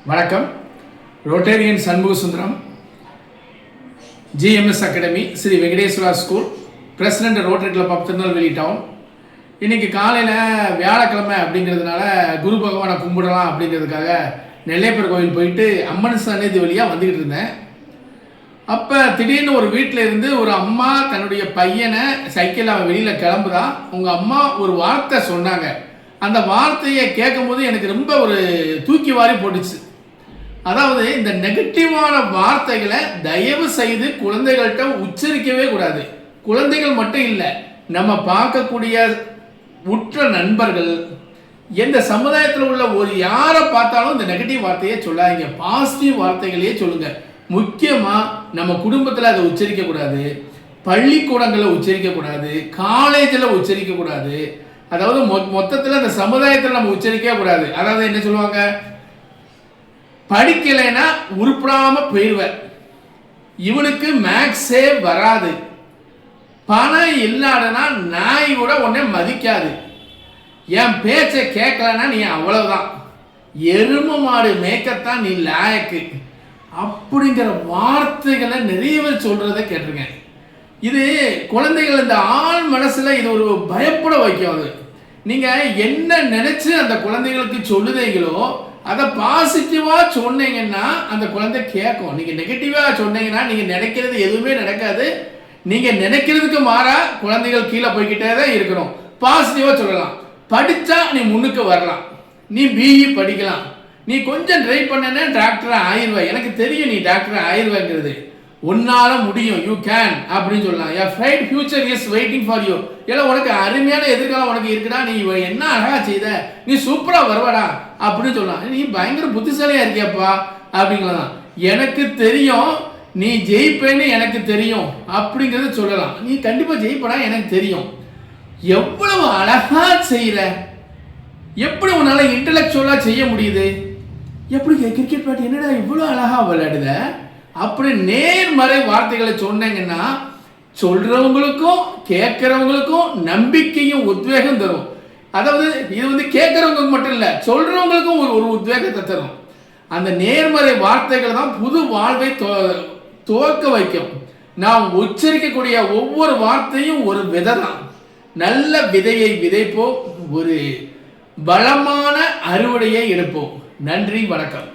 வணக்கம். Rotarian Shanmuga Sundaram, GMS academy, Sri Venkateswara school, president rotary club of Tirunelveli town. இன்றைக்கி காலையில் வியாழக்கிழமை அப்படிங்கிறதுனால குரு பகவானை கும்பிடலாம் அப்படிங்கிறதுக்காக நெல்லையப்பர் கோவில் போயிட்டு அம்மன் சன்னதி வழியாக வந்துக்கிட்டு இருந்தேன். அப்போ திடீர்னு ஒரு வீட்டில் இருந்து ஒரு அம்மா தன்னுடைய பையனை சைக்கிளில் அவன் வெளியில் கிளம்புதான். உங்கள் அம்மா ஒரு வார்த்தை சொன்னாங்க. அந்த வார்த்தையை கேட்கும்போது எனக்கு ரொம்ப ஒரு தூக்கி வாரி போட்டுச்சு. அதாவது இந்த நெகட்டிவான வார்த்தைகளை தயவு செய்து குழந்தைகள்கிட்ட உச்சரிக்கவே கூடாது. குழந்தைகள் மட்டும் இல்லை, நம்ம பார்க்கக்கூடிய உற்ற நண்பர்கள், எந்த சமுதாயத்தில் உள்ள ஒரு யாரை பார்த்தாலும் இந்த நெகட்டிவ் வார்த்தையே சொல்லாதீங்க, பாசிட்டிவ் வார்த்தைகளையே சொல்லுங்க. முக்கியமாக நம்ம குடும்பத்தில் அதை உச்சரிக்கக்கூடாது, பள்ளிக்கூடங்களில் உச்சரிக்கக்கூடாது, காலேஜில் உச்சரிக்கக்கூடாது. அதாவது மொத்தத்தில் அந்த சமுதாயத்தில் நம்ம உச்சரிக்கவே கூடாது. அதாவது என்ன சொல்லுவாங்க, படிக்கலைன்னா உருப்படாம போயிடுவேன், இவனுக்கு மேக்ஸே வராது, பணம் இல்லாதனா நாய் கூட உடனே மதிக்காது, என் பேச்சை கேட்கலன்னா நீ அவ்வளவுதான், எரும மாடு மேய்க்கத்தான் நீ லாயக்கு அப்படிங்கிற வார்த்தைகளை நிறைய பேர் சொல்றதை கேட்டிருக்கேன். இது குழந்தைகள் இந்த ஆள் மனசுல இது ஒரு பயப்பட வைக்கும். அது நீங்க என்ன நினைச்சு அந்த குழந்தைகளுக்கு சொல்லுதீங்களோ அதை பாசிட்டிவா சொன்னீங்கன்னா அந்த குழந்தை கேட்கும். நீங்க நெகட்டிவா சொன்னீங்கன்னா நீங்க நினைக்கிறது எதுவுமே நடக்காது. நீங்க நினைக்கிறதுக்கு மாறா குழந்தைகள் கீழே போய்கிட்டே தான் இருக்கணும். பாசிட்டிவா சொல்லலாம், படிச்சா நீ முன்னுக்கு வரலாம், நீ பிஇ படிக்கலாம், நீ கொஞ்சம் ட்ரை பண்ணனா டாக்டர் ஆயிடுவ, எனக்கு தெரியும் நீ டாக்டர் ஆயிடுவேங்கிறது, உன்னால முடியும், யூ கேன் அப்படின்னு சொல்லலாம். your bright future is waiting for you. எல்லாம் உனக்கு அருமையான எதிர்காலம் உனக்கு இருக்குடா, நீ என்ன அழகா செய்த, நீ சூப்பரா வருவடா அப்படின்னு சொல்லலாம். நீ பயங்கர புத்திசாலியா இருக்கியப்பா அப்படிங்கலாம். எனக்கு தெரியும் நீ ஜெயிப்பேன்னு எனக்கு தெரியும் அப்படிங்கிறத சொல்லலாம். நீ கண்டிப்பா ஜெயிப்படா எனக்கு தெரியும். எவ்வளவு அழகா செய்யற, எப்படி உன்னால இன்டெலெக்சுவலா செய்ய முடியுது, எப்படி கிரிக்கெட் பேட் என்னடா இவ்வளவு அழகா விளையாடுத அப்படி நேர்மறை வார்த்தைகளை சொன்னீங்கன்னா சொல்றவங்களுக்கும் கேட்கிறவங்களுக்கும் நம்பிக்கையும் உத்வேகம் தரும். அதாவது இது கேட்கிறவங்களுக்கு மட்டும் இல்லை, சொல்றவங்களுக்கும் ஒரு உத்வேகத்தை தரும். அந்த நேர்மறை வார்த்தைகள் தான் புது வாழ்வை துவக்க வைக்கும். நாம் உச்சரிக்கக்கூடிய ஒவ்வொரு வார்த்தையும் ஒரு விதை தான். நல்ல விதையை விதைப்போம், ஒரு பலமான அறுவடையை எடுப்போம். நன்றி, வணக்கம்.